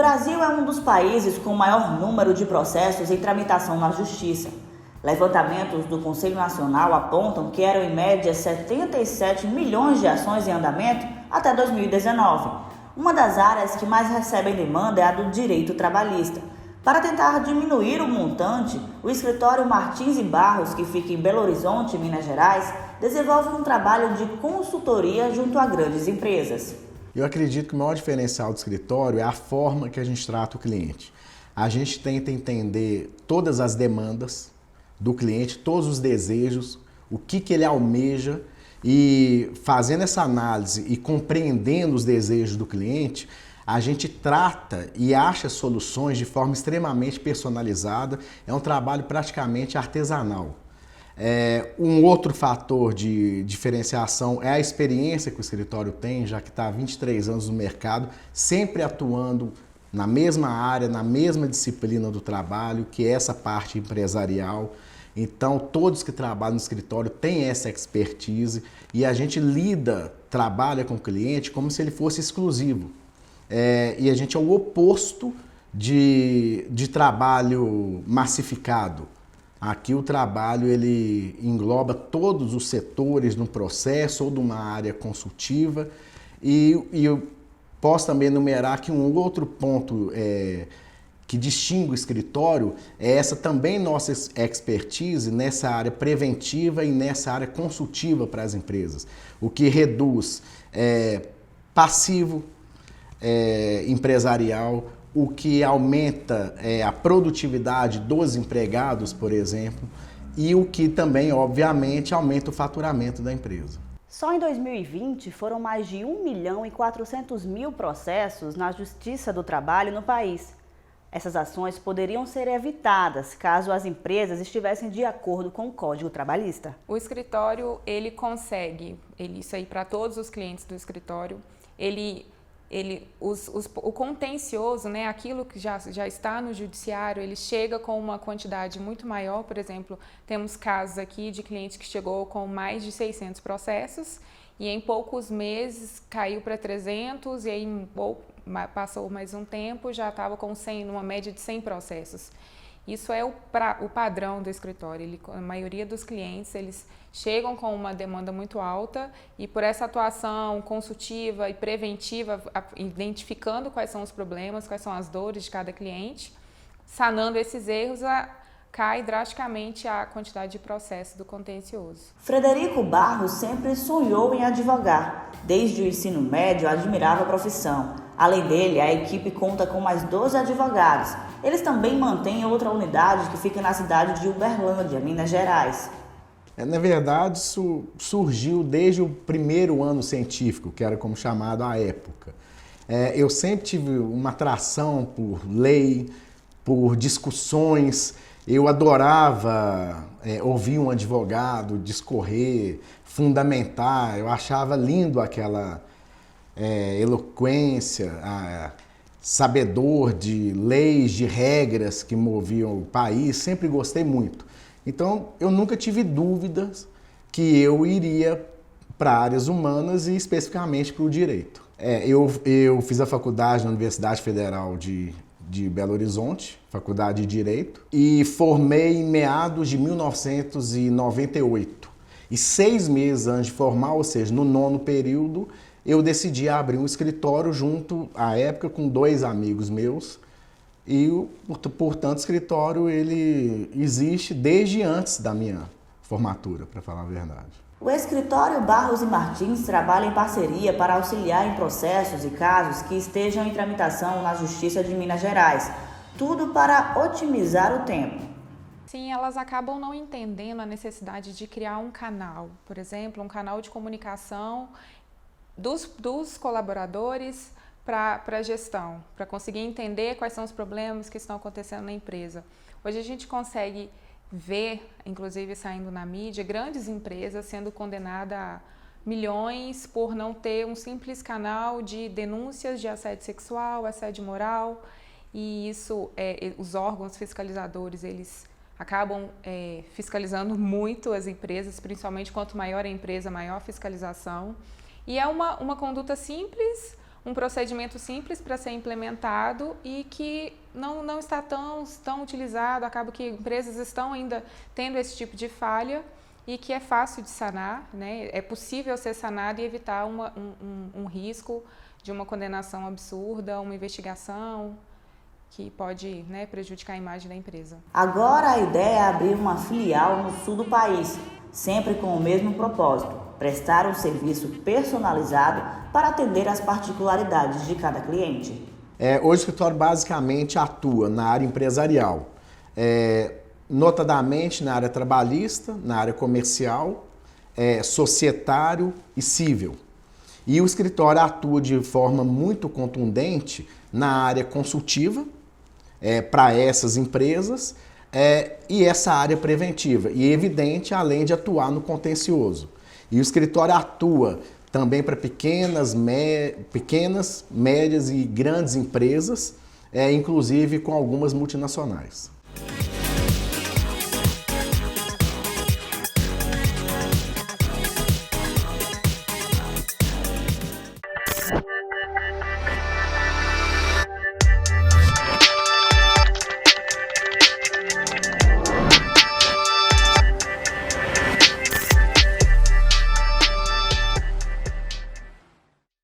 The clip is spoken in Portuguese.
Brasil é um dos países com o maior número de processos em tramitação na Justiça. Levantamentos do Conselho Nacional apontam que eram em média 77 milhões de ações em andamento até 2019. Uma das áreas que mais recebem demanda é a do direito trabalhista. Para tentar diminuir o montante, o escritório Martins e Barros, que fica em Belo Horizonte, Minas Gerais, desenvolve um trabalho de consultoria junto a grandes empresas. Eu acredito que o maior diferencial do escritório é a forma que a gente trata o cliente. A gente tenta entender todas as demandas do cliente, todos os desejos, o que ele almeja, e fazendo essa análise e compreendendo os desejos do cliente, a gente trata e acha soluções de forma extremamente personalizada. É um trabalho praticamente artesanal. Um outro fator de diferenciação é a experiência que o escritório tem, já que está há 23 anos no mercado, sempre atuando na mesma área, na mesma disciplina do trabalho, que é essa parte empresarial. Então, todos que trabalham no escritório têm essa expertise e a gente trabalha com o cliente como se ele fosse exclusivo. E a gente é o oposto de trabalho massificado. Aqui o trabalho ele engloba todos os setores no processo ou de uma área consultiva, e eu posso também enumerar que um outro ponto que distingue o escritório é essa também nossa expertise nessa área preventiva e nessa área consultiva para as empresas, o que reduz passivo empresarial, o que aumenta a produtividade dos empregados, por exemplo, e o que também, obviamente, aumenta o faturamento da empresa. Só em 2020 foram mais de 1.400.000 processos na Justiça do Trabalho no país. Essas ações poderiam ser evitadas caso as empresas estivessem de acordo com o Código Trabalhista. O escritório, ele consegue, isso aí para todos os clientes do escritório, o contencioso, né, aquilo que já está no judiciário, ele chega com uma quantidade muito maior. Por exemplo, temos casos aqui de cliente que chegou com mais de 600 processos e em poucos meses caiu para 300 e aí passou mais um tempo, já estava com 100, numa média de 100 processos. Isso é o padrão do escritório. A maioria dos clientes, eles chegam com uma demanda muito alta e por essa atuação consultiva e preventiva, identificando quais são os problemas, quais são as dores de cada cliente, sanando esses erros, cai drasticamente a quantidade de processo do contencioso. Frederico Barros sempre sonhou em advogar. Desde o ensino médio, admirava a profissão. Além dele, a equipe conta com mais 12 advogados. Eles também mantêm outra unidade que fica na cidade de Uberlândia, Minas Gerais. Na verdade, isso surgiu desde o primeiro ano científico, que era como chamado à época. Eu sempre tive uma atração por lei, por discussões. Eu adorava ouvir um advogado discorrer, fundamentar. Eu achava lindo aquela eloquência, sabedor de leis, de regras que moviam o país. Sempre gostei muito. Então, eu nunca tive dúvidas que eu iria para áreas humanas e especificamente para o direito. Eu fiz a faculdade na Universidade Federal de Belo Horizonte, faculdade de Direito, e formei em meados de 1998. E 6 meses antes de formar, ou seja, no 9º período, eu decidi abrir um escritório junto, à época, com 2 amigos meus. E, portanto, o escritório ele existe desde antes da minha formatura, para falar a verdade. O escritório Barros e Martins trabalha em parceria para auxiliar em processos e casos que estejam em tramitação na Justiça de Minas Gerais. Tudo para otimizar o tempo. Sim, elas acabam não entendendo a necessidade de criar um canal, por exemplo, um canal de comunicação dos colaboradores para a gestão, para conseguir entender quais são os problemas que estão acontecendo na empresa. Hoje a gente consegue ver, inclusive saindo na mídia, grandes empresas sendo condenadas a milhões por não ter um simples canal de denúncias de assédio sexual, assédio moral, e isso, os órgãos fiscalizadores, eles acabam fiscalizando muito as empresas, principalmente quanto maior a empresa, maior a fiscalização. E é uma conduta simples, um procedimento simples para ser implementado e que não está tão utilizado, acaba que empresas estão ainda tendo esse tipo de falha e que é fácil de sanar, né? É possível ser sanado e evitar um risco de uma condenação absurda, uma investigação que pode, né, prejudicar a imagem da empresa. Agora a ideia é abrir uma filial no sul do país, sempre com o mesmo propósito: prestar um serviço personalizado para atender às particularidades de cada cliente. Hoje o escritório basicamente atua na área empresarial, notadamente na área trabalhista, na área comercial, societário e civil. E o escritório atua de forma muito contundente na área consultiva para essas empresas e essa área preventiva. E evidente, além de atuar no contencioso. E o escritório atua também para pequenas, médias e grandes empresas, inclusive com algumas multinacionais.